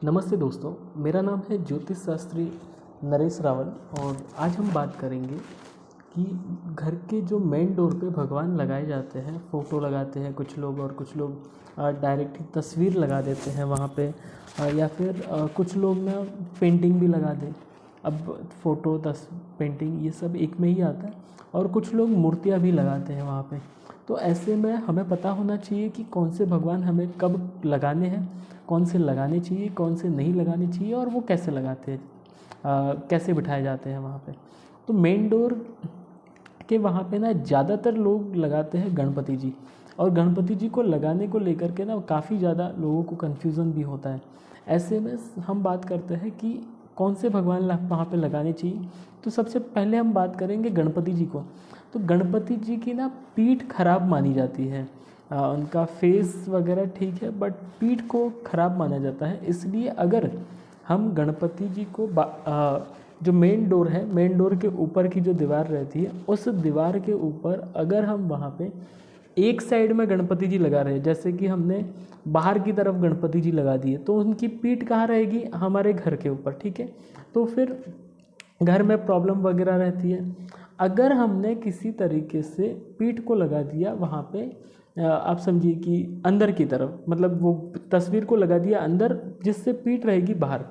नमस्ते दोस्तों, मेरा नाम है ज्योतिष शास्त्री नरेश रावल और आज हम बात करेंगे कि घर के जो मेन डोर पे भगवान लगाए जाते हैं, फ़ोटो लगाते हैं कुछ लोग और कुछ लोग डायरेक्ट ही तस्वीर लगा देते हैं वहाँ पे या फिर कुछ लोग ना पेंटिंग भी लगा दें। अब फ़ोटो पेंटिंग ये सब एक में ही आता है और कुछ लोग मूर्तियाँ भी लगाते हैं वहाँ पे। तो ऐसे में हमें पता होना चाहिए कि कौन से भगवान हमें कब लगाने हैं, कौन से लगाने चाहिए, कौन से नहीं लगाने चाहिए और वो कैसे लगाते हैं, कैसे बिठाए जाते हैं वहाँ पे। तो मेन डोर के वहाँ पे ना ज़्यादातर लोग लगाते हैं गणपति जी, और गणपति जी को लगाने को लेकर के ना काफ़ी ज़्यादा लोगों को कन्फ्यूज़न भी होता है। ऐसे में हम बात करते हैं कि कौन से भगवान वहाँ पे लगाने चाहिए। तो सबसे पहले हम बात करेंगे गणपति जी को। तो गणपति जी की ना पीठ खराब मानी जाती है। उनका फेस वगैरह ठीक है बट पीठ को खराब माना जाता है। इसलिए अगर हम गणपति जी को जो मेन डोर है, मेन डोर के ऊपर की जो दीवार रहती है, उस दीवार के ऊपर अगर हम वहाँ पे एक साइड में गणपति जी लगा रहे हैं, जैसे कि हमने बाहर की तरफ गणपति जी लगा दिए, तो उनकी पीठ कहाँ रहेगी? हमारे घर के ऊपर, ठीक है। तो फिर घर में प्रॉब्लम वगैरह रहती है। अगर हमने किसी तरीके से पीठ को लगा दिया वहाँ पे, आप समझिए कि अंदर की तरफ, मतलब वो तस्वीर को लगा दिया अंदर जिससे पीठ रहेगी बाहर,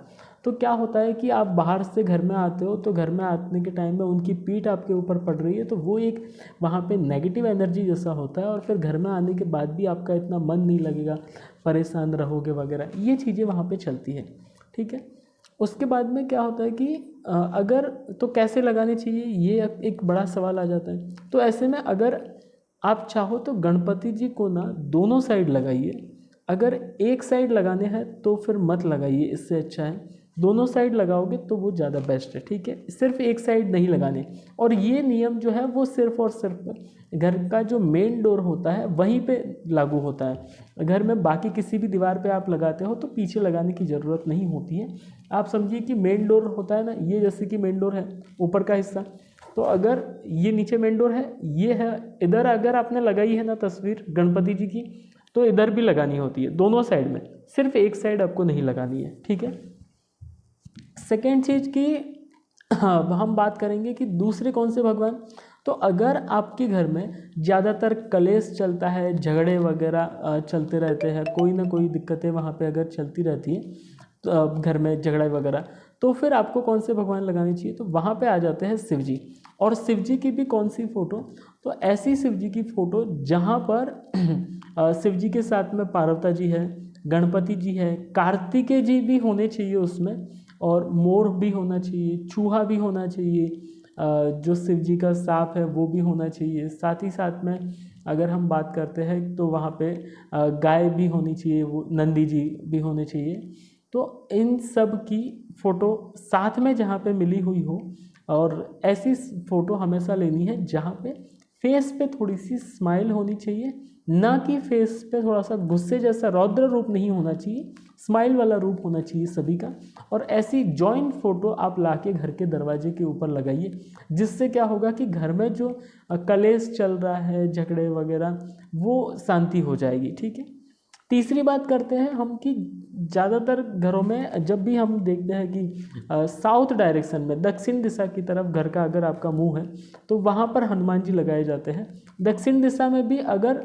तो क्या होता है कि आप बाहर से घर में आते हो तो घर में आने के टाइम में उनकी पीठ आपके ऊपर पड़ रही है, तो वो एक वहाँ पे नेगेटिव एनर्जी जैसा होता है और फिर घर में आने के बाद भी आपका इतना मन नहीं लगेगा, परेशान रहोगे वगैरह, ये चीज़ें वहाँ पे चलती है, ठीक है। उसके बाद में क्या होता है कि अगर तो कैसे लगाने चाहिए, ये एक बड़ा सवाल आ जाता है। तो ऐसे में अगर आप चाहो तो गणपति जी को ना दोनों साइड लगाइए। अगर एक साइड लगाने हैं तो फिर मत लगाइए, इससे अच्छा है दोनों साइड लगाओगे तो वो ज़्यादा बेस्ट है, ठीक है। सिर्फ एक साइड नहीं लगाने। और ये नियम जो है वो सिर्फ और सिर्फ घर का जो मेन डोर होता है वहीं पे लागू होता है। घर में बाकी किसी भी दीवार पे आप लगाते हो तो पीछे लगाने की ज़रूरत नहीं होती है। आप समझिए कि मेन डोर होता है ना, ये जैसे कि मेन डोर है ऊपर का हिस्सा, तो अगर ये नीचे मेन डोर है, ये है इधर, अगर आपने लगाई है ना तस्वीर गणपति जी की, तो इधर भी लगानी होती है दोनों साइड में, सिर्फ एक साइड आपको नहीं लगानी है, ठीक है। सेकेंड चीज़ की हम बात करेंगे कि दूसरे कौन से भगवान। तो अगर आपके घर में ज़्यादातर कलेश चलता है, झगड़े वगैरह चलते रहते हैं, कोई ना कोई दिक्कतें वहाँ पे अगर चलती रहती हैं, तो घर में झगड़ा वगैरह, तो फिर आपको कौन से भगवान लगाने चाहिए? तो वहाँ पे आ जाते हैं शिव जी। और शिव जी की भी कौन सी फ़ोटो? तो ऐसी शिव जी की फ़ोटो जहाँ पर शिव जी के साथ में पार्वती जी है, गणपति जी है, कार्तिकेय जी भी होने चाहिए उसमें, और मोर भी होना चाहिए, चूहा भी होना चाहिए, जो शिव जी का सांप है वो भी होना चाहिए। साथ ही साथ में अगर हम बात करते हैं तो वहाँ पे गाय भी होनी चाहिए, वो नंदी जी भी होने चाहिए। तो इन सब की फ़ोटो साथ में जहाँ पे मिली हुई हो, और ऐसी फ़ोटो हमेशा लेनी है जहाँ पे फेस पे थोड़ी सी स्माइल होनी चाहिए, ना कि फेस पे थोड़ा सा गुस्से जैसा रौद्र रूप नहीं होना चाहिए, स्माइल वाला रूप होना चाहिए सभी का। और ऐसी जॉइंट फ़ोटो आप लाके घर के दरवाजे के ऊपर लगाइए, जिससे क्या होगा कि घर में जो कलेश चल रहा है, झगड़े वगैरह, वो शांति हो जाएगी, ठीक है। तीसरी बात करते हैं हम कि ज़्यादातर घरों में जब भी हम देखते हैं कि साउथ डायरेक्शन में, दक्षिण दिशा की तरफ घर का अगर आपका मुंह है, तो वहाँ पर हनुमान जी लगाए जाते हैं। दक्षिण दिशा में भी अगर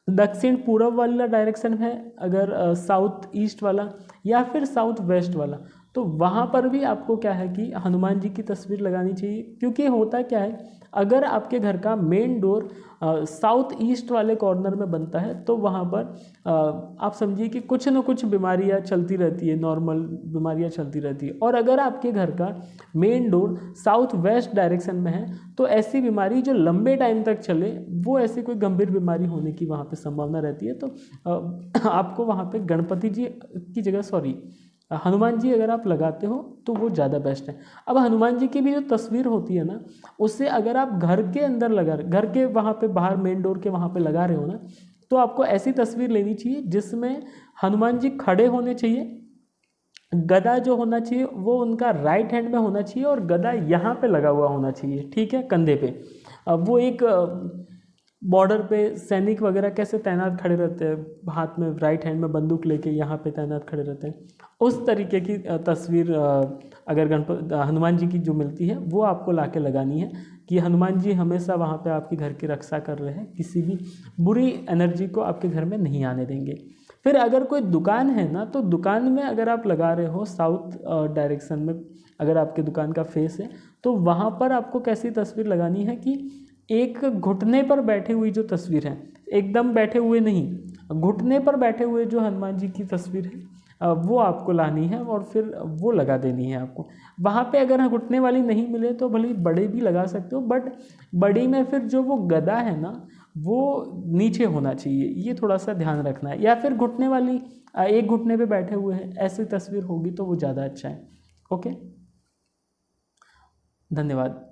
दक्षिण पूर्व वाला डायरेक्शन है, अगर साउथ ईस्ट वाला या फिर साउथ वेस्ट वाला, तो वहाँ पर भी आपको क्या है कि हनुमान जी की तस्वीर लगानी चाहिए। क्योंकि होता क्या है, अगर आपके घर का मेन डोर साउथ ईस्ट वाले कॉर्नर में बनता है तो वहाँ पर आप समझिए कि कुछ न कुछ बीमारियाँ चलती रहती है, नॉर्मल बीमारियाँ चलती रहती है। और अगर आपके घर का main door south west direction में है तो ऐसी बीमारी जो लंबे टाइम तक चले, वो ऐसी कोई गंभीर बीमारी होने की वहाँ पे संभावना रहती है। तो आपको वहाँ पे गणपति जी की जगह हनुमान जी अगर आप लगाते हो तो वो ज़्यादा बेस्ट है। अब हनुमान जी की भी जो तस्वीर होती है ना, उससे अगर आप घर के अंदर घर के वहाँ पे बाहर मेन डोर के वहाँ पे लगा रहे हो ना, तो आपको ऐसी तस्वीर लेनी चाहिए जिसमें हनुमान जी खड़े होने चाहिए, गदा जो होना चाहिए वो उनका राइट हैंड में होना चाहिए और गदा यहाँ पे लगा हुआ होना चाहिए, ठीक है, कंधे पे। अब वो एक बॉर्डर पे सैनिक वगैरह कैसे तैनात खड़े रहते हैं, हाथ में राइट हैंड में बंदूक लेके यहाँ पे तैनात खड़े रहते हैं, उस तरीके की तस्वीर अगर हनुमान जी की जो मिलती है वो आपको लाके लगानी है कि हनुमान जी हमेशा वहाँ पे आपके घर की रक्षा कर रहे हैं, किसी भी बुरी एनर्जी को आपके घर में नहीं आने देंगे। फिर अगर कोई दुकान है ना, तो दुकान में अगर आप लगा रहे हो साउथ डायरेक्शन में, अगर आपके दुकान का फेस है, तो वहाँ पर आपको कैसी तस्वीर लगानी है कि एक घुटने पर बैठे हुई जो तस्वीर है, एकदम बैठे हुए नहीं, घुटने पर बैठे हुए जो हनुमान जी की तस्वीर है वो आपको लानी है और फिर वो लगा देनी है आपको। वहाँ पे अगर घुटने वाली नहीं मिले तो भले बड़े भी लगा सकते हो, बट बड़ी में फिर जो वो गदा है ना वो नीचे होना चाहिए, ये थोड़ा सा ध्यान रखना है। या फिर घुटने वाली एक घुटने पे बैठे हुए हैं ऐसी तस्वीर होगी तो वो ज़्यादा अच्छा है। ओके, धन्यवाद।